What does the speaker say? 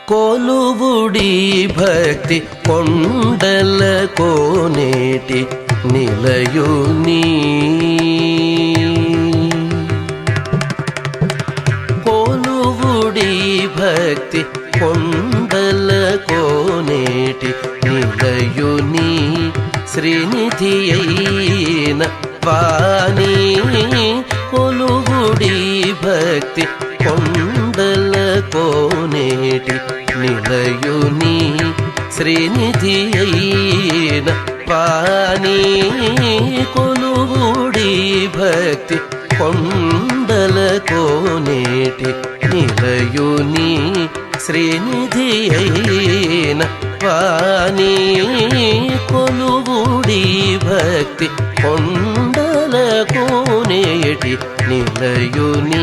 కొలువుడి భక్తి కొండల కోనేటి నిలయుని కొలువుడి భక్తి కొండల కోనేటి నిలయుని శ్రీనిధి అయిన వాణి కొలువుడి భక్తి కొండల కోనేటి నిలయుని శ్రీనిధి అయిన వాణి కొలువుడి భక్తి కొండల కోనేటి నిలయుని శ్రీనిధి అయిన వాణి కొలువుడి భక్తి కొండల కోనేటి నిలయుని